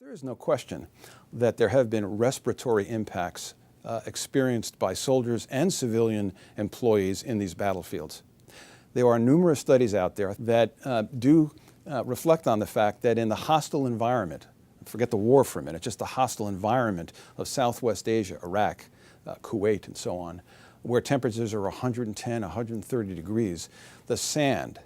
There is no question that there have been respiratory impacts experienced by soldiers and civilian employees in these battlefields. There are numerous studies out there that do reflect on the fact that in the hostile environment, forget the war for a minute, just the hostile environment of Southwest Asia, Iraq, Kuwait, and so on, where temperatures are 110, 130 degrees, the sand,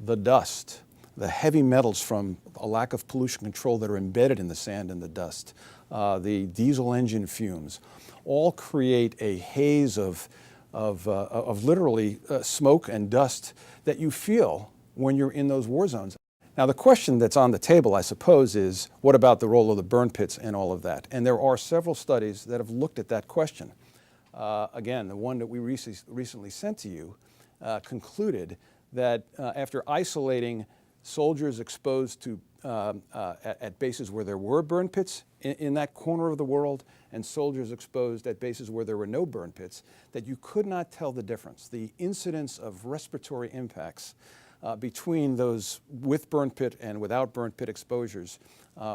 the dust, the heavy metals from a lack of pollution control that are embedded in the sand and the dust, the diesel engine fumes, all create a haze of literally smoke and dust that you feel when you're in those war zones. Now the question that's on the table, I suppose, is what about the role of the burn pits and all of that? And there are several studies that have looked at that question. Again, the one that we recently sent to you concluded that after isolating soldiers exposed to at bases where there were burn pits in that corner of the world and soldiers exposed at bases where there were no burn pits, that you could not tell the difference. The incidence of respiratory impacts between those with burn pit and without burn pit exposures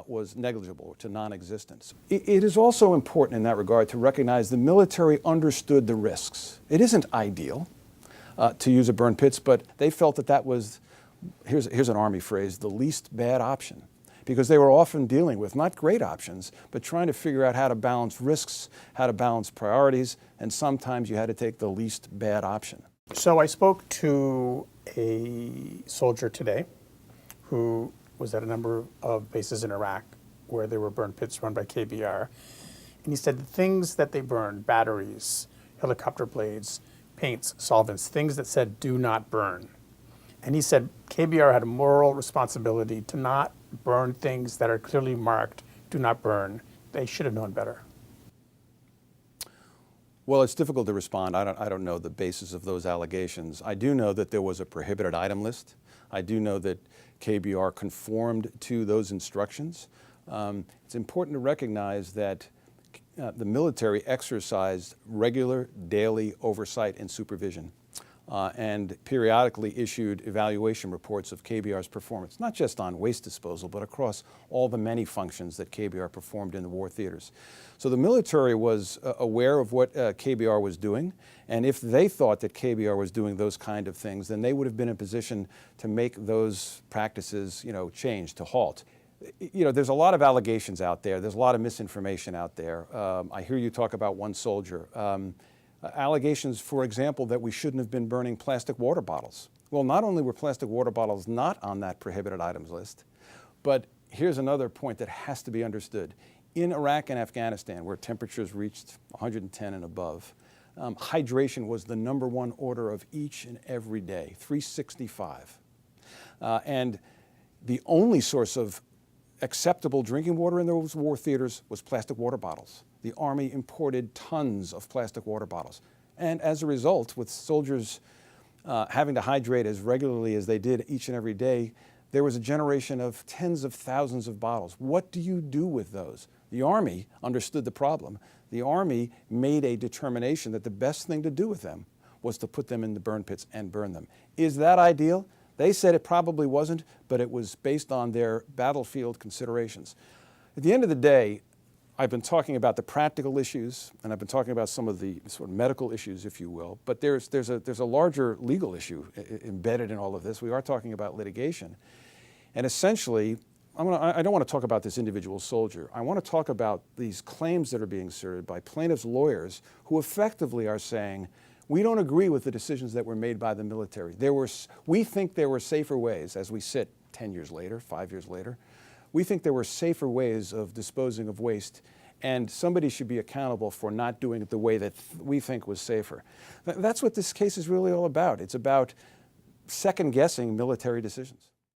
was negligible to non-existent. It is also important in that regard to recognize the military understood the risks. It isn't ideal to use a burn pits, but they felt that that was, here's an Army phrase, the least bad option, because they were often dealing with not great options, but trying to figure out how to balance risks, how to balance priorities, and sometimes you had to take the least bad option. So I spoke to a soldier today who was at a number of bases in Iraq where there were burn pits run by KBR, and he said the things that they burned, batteries, helicopter blades, paints, solvents, things that said do not burn. And he said KBR had a moral responsibility to not burn things that are clearly marked do not burn. They should have known better. Well, it's difficult to respond. I don't know the basis of those allegations. I do know that there was a prohibited item list. I do know that KBR conformed to those instructions. It's important to recognize that the military exercised regular daily oversight and supervision and periodically issued evaluation reports of KBR's performance, not just on waste disposal, but across all the many functions that KBR performed in the war theaters. So the military was aware of what KBR was doing, and if they thought that KBR was doing those kind of things, then they would have been in a position to make those practices, change, to halt. There's a lot of allegations out there. There's a lot of misinformation out there. I hear you talk about one soldier. Allegations, for example, that we shouldn't have been burning plastic water bottles. Well, not only were plastic water bottles not on that prohibited items list, but here's another point that has to be understood. In Iraq and Afghanistan, where temperatures reached 110 and above, hydration was the #1 order of each and every day, 365. And the only source of acceptable drinking water in those war theaters was plastic water bottles. The Army imported tons of plastic water bottles. And as a result, with soldiers having to hydrate as regularly as they did each and every day, there was a generation of tens of thousands of bottles. What do you do with those? The Army understood the problem. The Army made a determination that the best thing to do with them was to put them in the burn pits and burn them. Is that ideal? They said it probably wasn't, but it was based on their battlefield considerations. At the end of the day, I've been talking about the practical issues, and I've been talking about some of the sort of medical issues, if you will, but there's a larger legal issue embedded in all of this. We are talking about litigation. And essentially, I don't want to talk about this individual soldier. I want to talk about these claims that are being asserted by plaintiffs' lawyers who effectively are saying, we don't agree with the decisions that were made by the military. We think there were safer ways, as we sit 10 years later, 5 years later. We think there were safer ways of disposing of waste, and somebody should be accountable for not doing it the way that we think was safer. That's what this case is really all about. It's about second-guessing military decisions.